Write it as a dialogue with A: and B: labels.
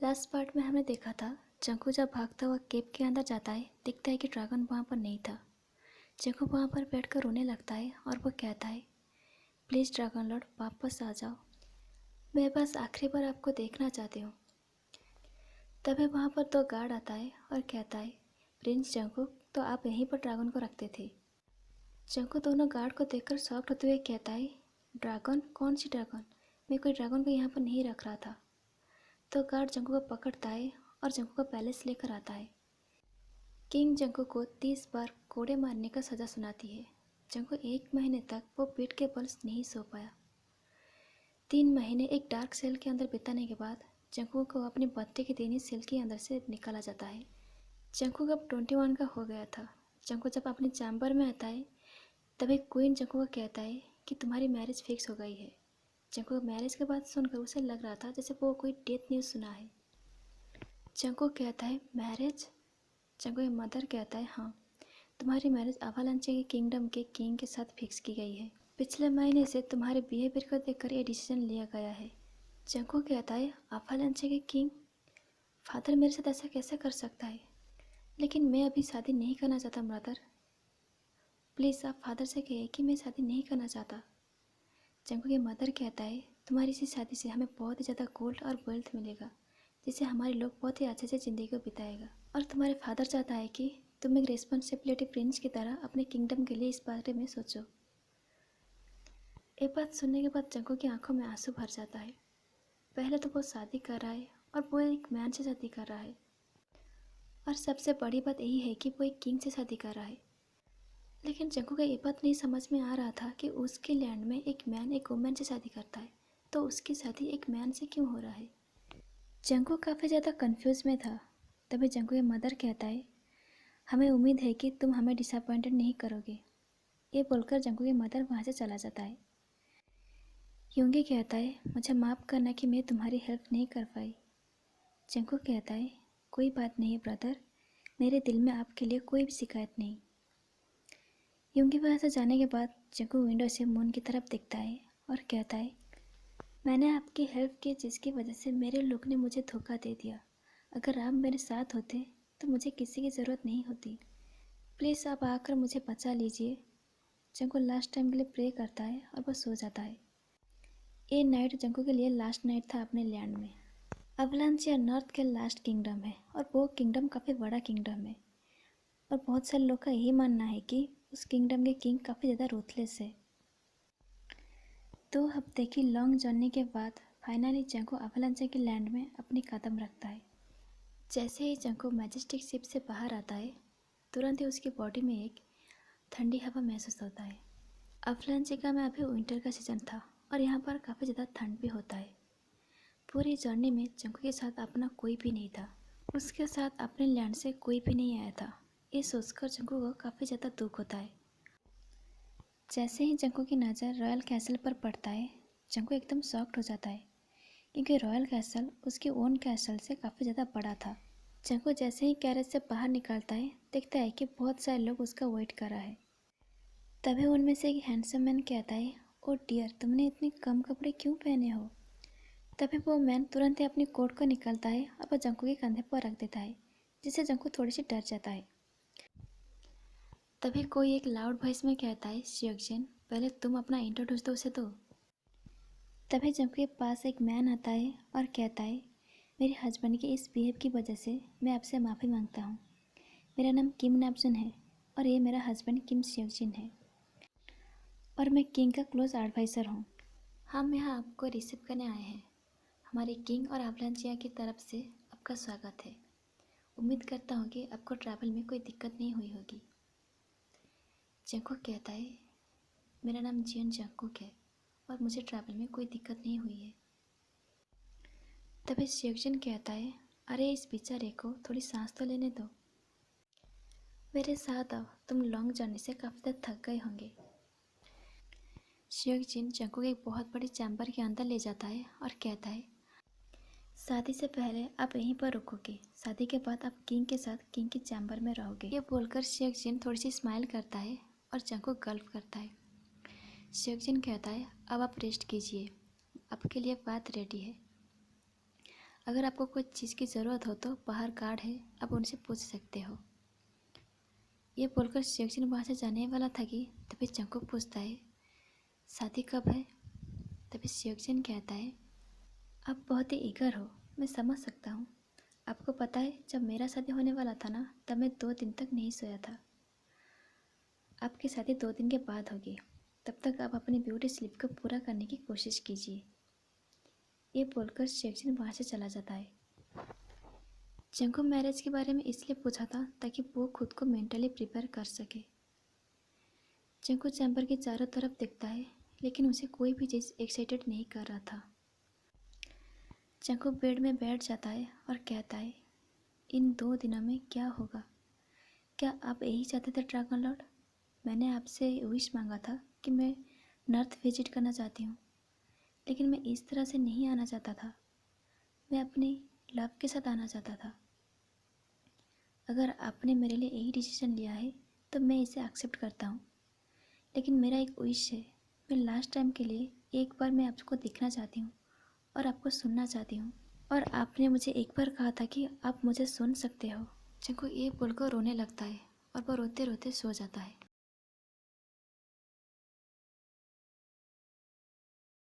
A: Last part में हमने देखा था जंगू जब भागता हुआ केव के अंदर जाता है, दिखता है कि ड्रैगन वहाँ पर नहीं था। जंगू वहाँ पर बैठकर रोने लगता है और वो कहता है, प्लीज़ ड्रैगन लॉर्ड वापस आ जाओ, मैं बस आखिरी बार आपको देखना चाहती हूँ। तभी वहाँ पर दो गार्ड आता है और कहता है, प्रिंस जंगू, तो आप यहीं पर ड्रैगन को रखते थे। जंगू दोनों गार्ड को देखकर शॉक्ड होते हुए कहता है, ड्रैगन? कौन सी ड्रैगन? मैं कोई ड्रैगन को यहाँ पर नहीं रख रहा था। तो गार्ड जंगू को पकड़ता है और जंगू को पैलेस लेकर आता है। किंग जंगू को 30 बार कोड़े मारने का सज़ा सुनाती है। जंगू 1 महीने तक वो पेट के बल नहीं सो पाया। 3 महीने एक डार्क सेल के अंदर बिताने के बाद जंगू को अपनी बर्थडे के दिन ही सेल के अंदर से निकाला जाता है। जंगू अब 21 का हो गया था। जंगू जब अपने चैम्बर में आता है तभी क्वीन जंगू को कहता है कि तुम्हारी मैरिज फिक्स हो गई है। जंगू मैरिज के बाद सुनकर उसे लग रहा था जैसे वो कोई डेथ न्यूज़ सुना है। जंगू कहता है, मैरिज? जंगू के मदर कहता है, हाँ, तुम्हारी मैरिज अवालांचे के किंगडम के किंग के साथ फिक्स की गई है। पिछले महीने से तुम्हारे बिहेवियर को देखकर ये डिसीजन लिया गया है। जंगू कहता है, अवालांचे के किंग? फादर मेरे साथ ऐसा कैसे कर सकता है? लेकिन मैं अभी शादी नहीं करना चाहता मदर। प्लीज़ आप फादर से कहिए कि मैं शादी नहीं करना चाहता। जंगू के मदर कहता है, तुम्हारी इसी शादी से हमें बहुत ही ज़्यादा गोल्ड और वेल्थ मिलेगा, जिससे हमारे लोग बहुत ही अच्छे से ज़िंदगी को बिताएगा। और तुम्हारे फादर चाहता है कि तुम एक रिस्पॉन्सिबिलिटी प्रिंस की तरह अपने किंगडम के लिए इस बारे में सोचो। एक बात सुनने के बाद जंगू की आंखों में आंसू भर जाता है। पहले तो वो शादी कर रहा है और वो एक मैन से शादी कर रहा है, और सबसे बड़ी बात यही है कि वो एक किंग से शादी कर रहा है। लेकिन जंगू को ये बात नहीं समझ में आ रहा था कि उसके लैंड में एक मैन एक वुमेन से शादी करता है, तो उसकी शादी एक मैन से क्यों हो रहा है? जंगू काफ़ी ज़्यादा कंफ्यूज में था। तभी जंगू के मदर कहता है, हमें उम्मीद है कि तुम हमें डिसअपॉइंटेड नहीं करोगे। ये बोलकर जंगू के मदर वहाँ से चला जाता है। यूंगी कहता है, मुझे माफ़ करना कि मैं तुम्हारी हेल्प नहीं कर पाई। जंगू कहता है, कोई बात नहीं ब्रदर, मेरे दिल में आपके लिए कोई भी शिकायत नहीं। यूंगी वहाँ से जाने के बाद जंगू विंडो से मून की तरफ देखता है और कहता है, मैंने आपकी हेल्प की जिसकी वजह से मेरे लोग ने मुझे धोखा दे दिया। अगर आप मेरे साथ होते तो मुझे किसी की ज़रूरत नहीं होती। प्लीज़ आप आकर मुझे बचा लीजिए। जंगू लास्ट टाइम के लिए प्रे करता है और वह सो जाता है। ये नाइट जंगू के लिए लास्ट नाइट था अपने लैंड में। अवलांचिया नॉर्थ के लास्ट किंगडम है और वो किंगडम काफ़ी बड़ा किंगडम है, और बहुत सारे लोग का यही मानना है कि उस किंगडम के किंग काफ़ी ज़्यादा रूथलेस है। 2 हफ्ते की लॉन्ग जर्नी के बाद फाइनली जंगू अवलांचिया के लैंड में अपनी कदम रखता है। जैसे ही जंगू मैजेस्टिक शिप से बाहर आता है, तुरंत ही उसकी बॉडी में एक ठंडी हवा महसूस होता है। अवलांचिया में अभी विंटर का सीज़न था और यहाँ पर काफ़ी ज़्यादा ठंड भी होता है। पूरी जर्नी में जंगू के साथ अपना कोई भी नहीं था। उसके साथ अपने लैंड से कोई भी नहीं आया था। ये सोचकर जंगू को काफ़ी ज़्यादा दुख होता है। जैसे ही जंगू की नज़र रॉयल कैसल पर पड़ता है, जंगू एकदम शॉक्ड हो जाता है, क्योंकि रॉयल कैसल उसके ओन कैसल से काफ़ी ज़्यादा बड़ा था। जंगू जैसे ही कैरेज से बाहर निकलता है, देखता है कि बहुत सारे लोग उसका वेट कर रहा है। तभी उनमें से एक हैंडसम मैन कहता है, ओ डियर, तुमने इतने कम कपड़े क्यों पहने हो? तभी वो मैन तुरंत ही अपनी कोट को निकालता है और वह जंगू के कंधे पर रख देता है, जिससे जंगू थोड़ी सी डर जाता है। तभी कोई एक लाउड वॉइस में कहता है, शियोक्जिन, पहले तुम अपना इंट्रोड्यूस दो उसे। तो तभी जंगू के पास एक मैन आता है और कहता है, मेरे हस्बैंड के इस बिहेव की वजह से मैं आपसे माफ़ी मांगता हूँ। मेरा नाम किम नाप्सुन है और ये मेरा हस्बैंड किम शियोक्जिन है, और मैं किंग का क्लोज एडवाइज़र हूँ। हम यहाँ आपको रिसीव करने आए हैं। हमारे किंग और अवलांचिया की तरफ से आपका स्वागत है। उम्मीद करता हूँ कि आपको ट्रैवल में कोई दिक्कत नहीं हुई होगी। जंगकुक कहता है, मेरा नाम जियन जंगकुक है और मुझे ट्रैवल में कोई दिक्कत नहीं हुई है। तभी शियोक्जिन कहता है, अरे इस बेचारे को थोड़ी सांस तो लेने दो। मेरे साथ आओ, तुम लॉन्ग जर्नी से काफ़ी ज़्यादा थक गए होंगे। शियोक्जिन जंगकुक एक बहुत बड़ी चैम्बर के अंदर ले जाता है और कहता है, शादी से पहले आप यहीं पर रुकोगे, शादी के बाद आप किंग के साथ किंग की चैम्बर में रहोगे। ये बोलकर शियोक्जिन थोड़ी सी स्माइल करता है और जंगकुक गल्फ करता है। शियोक्जिन कहता है, अब आप रेस्ट कीजिए, आपके लिए बात रेडी है। अगर आपको कोई चीज़ की ज़रूरत हो तो बाहर गार्ड है, आप उनसे पूछ सकते हो। ये बोलकर शिवजिन वहाँ से जाने वाला था कि तभी जंगकुक पूछता है, शादी कब है? तभी शिवजिन कहता है, आप बहुत ही ईगर हो, मैं समझ सकता हूँ। आपको पता है जब मेरा शादी होने वाला था ना, तब मैं 2 दिन तक नहीं सोया था। आपकी शादी 2 दिन के बाद होगी, तब तक आप अपनी ब्यूटी स्लीप को पूरा करने की कोशिश कीजिए। ये बोलकर शिवजिन वहाँ से चला जाता है। जंगकुक मैरिज के बारे में इसलिए पूछा था ताकि वो खुद को मेंटली प्रिपेयर कर सके। जंगकुक चैम्बर के चारों तरफ देखता है, लेकिन उसे कोई भी चीज़ एक्साइटेड नहीं कर रहा था। जंगकुक बेड में बैठ जाता है और कहता है, इन 2 दिनों में क्या होगा? क्या आप यही चाहते थे ड्रैगन लॉर्ड? मैंने आपसे विश मांगा था कि मैं नर्थ विजिट करना चाहती हूँ, लेकिन मैं इस तरह से नहीं आना चाहता था। मैं अपनी लव के साथ आना चाहता था। अगर आपने मेरे लिए यही डिसीजन लिया है तो मैं इसे एक्सेप्ट करता हूँ, लेकिन मेरा एक विश है। मैं लास्ट टाइम के लिए एक बार मैं आपको देखना चाहती हूँ और आपको सुनना चाहती हूँ। और आपने मुझे एक बार कहा था कि आप मुझे सुन सकते हो। जिनको ये बोलकर रोने लगता है और वो रोते रोते सो जाता है।